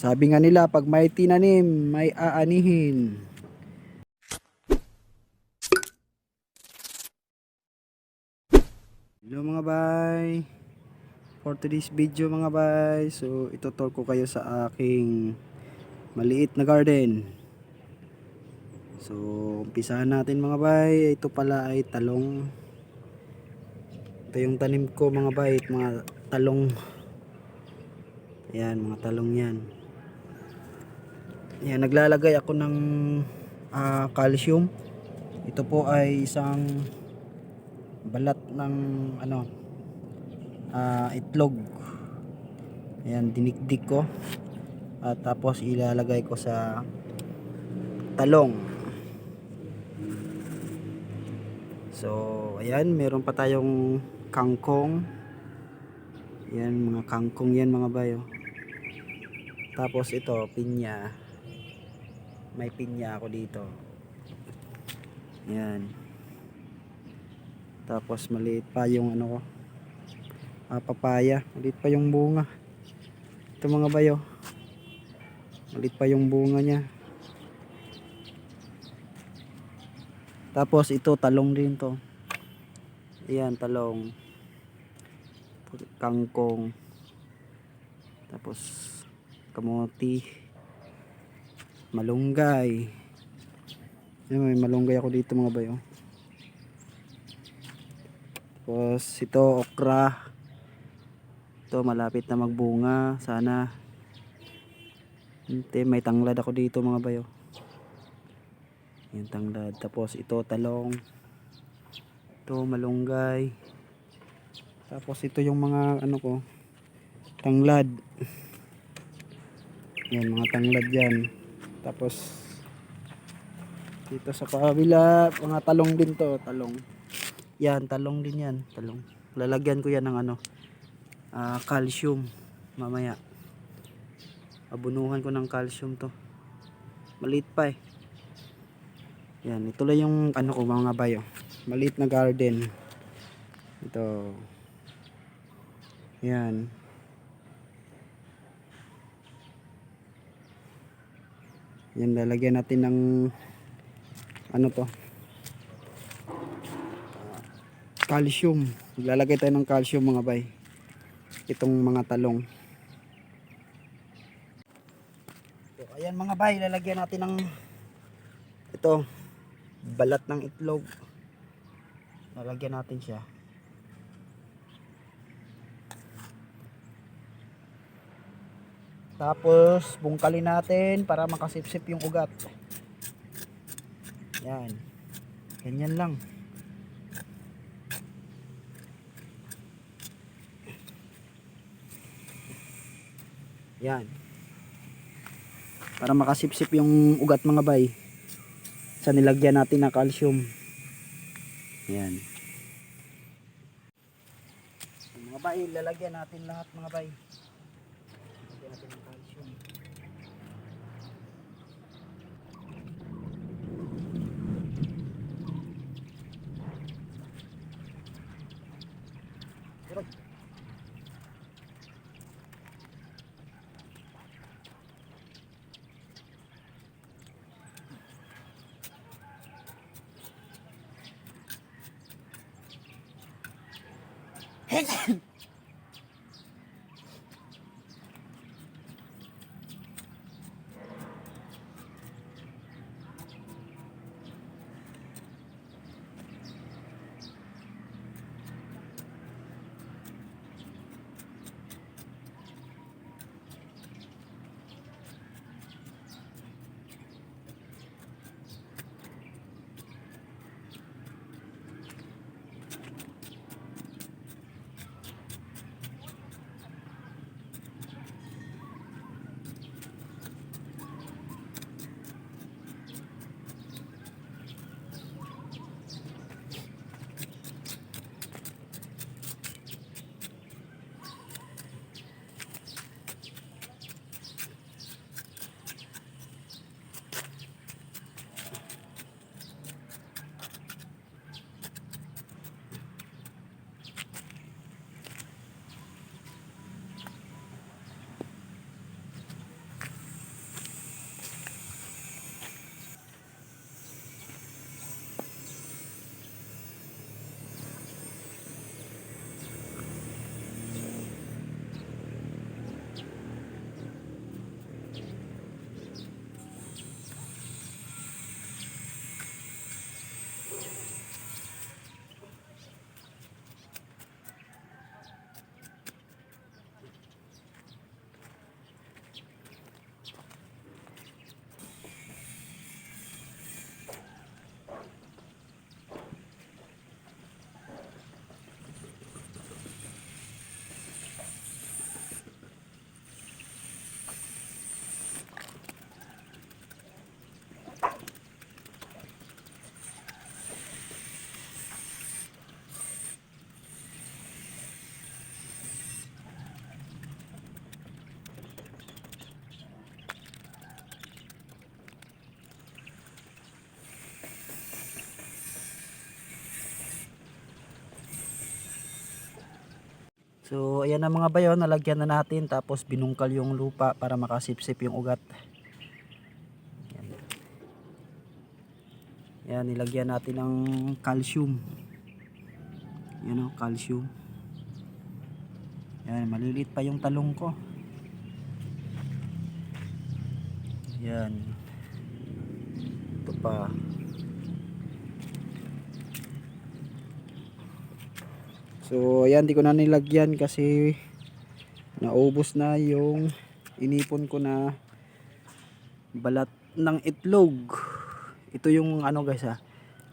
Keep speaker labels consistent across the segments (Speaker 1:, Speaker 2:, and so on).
Speaker 1: Sabi nga nila, pag may tinanim, may aanihin. Hello mga bay. For today's video mga bay, so itutur ko kayo sa aking maliit na garden. So umpisahan natin mga bay. Ito pala ay talong. Ito yung tanim ko mga bay, mga talong. Ayan, mga talong yan. Ayan, naglalagay ako ng calcium. Ito po ay isang balat ng itlog. Ayan, dinikdik ko at tapos ilalagay ko sa talong. So ayan, meron pa tayong kangkong. Ayan, mga kangkong yan mga bayo. Tapos ito, pinya. May pinya ako dito. Ayan. Tapos maliit pa yung ano ko, papaya. Maliit pa yung bunga. Ito mga bayo, maliit pa yung bunga niya. Tapos ito, talong din to. Ayan, talong, kangkong, tapos kamote, malunggay. Ayan, may malunggay ako dito mga bayo. Tapos ito, okra. Ito, malapit na magbunga sana. May tanglad ako dito mga bayo. Yung tanglad. Tapos ito, talong. Ito, malunggay. Tapos ito yung mga ano ko, tanglad. Yan, mga tanglad yan. Tapos dito sa kabila, mga talong din to, talong. Yan, talong din yan, talong. Lalagyan ko yan ng calcium mamaya. Abunuhan ko ng calcium to. Maliit pa eh. Yan, ito lang yung ano ko mga bayo. Maliit na garden. Ito. Yan. Yan, lalagyan natin ng ano to, calcium. Lalagay tayo ng calcium mga bay. Itong mga talong. So, ayan mga bay, lalagyan natin ng ito, balat ng itlog. Lalagyan natin siya. Tapos bungkalin natin para makasipsip yung ugat. Yan. Ganyan lang. Yan. Para makasipsip yung ugat mga bay. Sa nilagyan natin na calcium. Yan. Mga bay, lalagyan natin lahat mga bay. Lalagyan natin ng calcium. So ayan na mga bayo, nalagyan na natin tapos binungkal yung lupa para makasipsip yung ugat. Yan, nilagyan natin ng calcium. Yan o, calcium. Yan, maliliit pa yung talong ko. Yan. Ito pa. So ayan, di ko na nilagyan kasi naubos na yung inipon ko na balat ng itlog. Ito yung ano guys ha.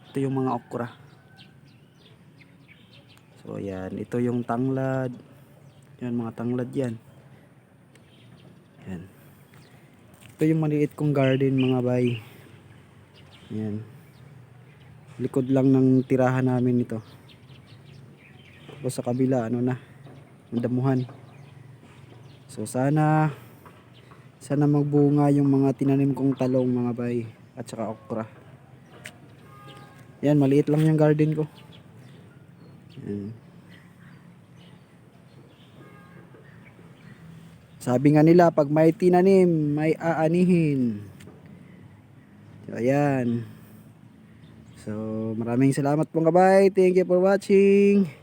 Speaker 1: Ito yung mga okra. So ayan, ito yung tanglad. Yan, mga tanglad yan. Yan. Ito yung maliit kong garden mga bay. Yan. Likod lang ng tirahan namin ito. Tapos sa kabila ano na, damuhan. So sana magbunga yung mga tinanim kong talong mga bay at saka okra. Yan, maliit lang yung garden ko. Yan. Sabi nga nila, pag may tinanim, may aanihin. So, ayan. So, maraming salamat po kabay. Thank you for watching.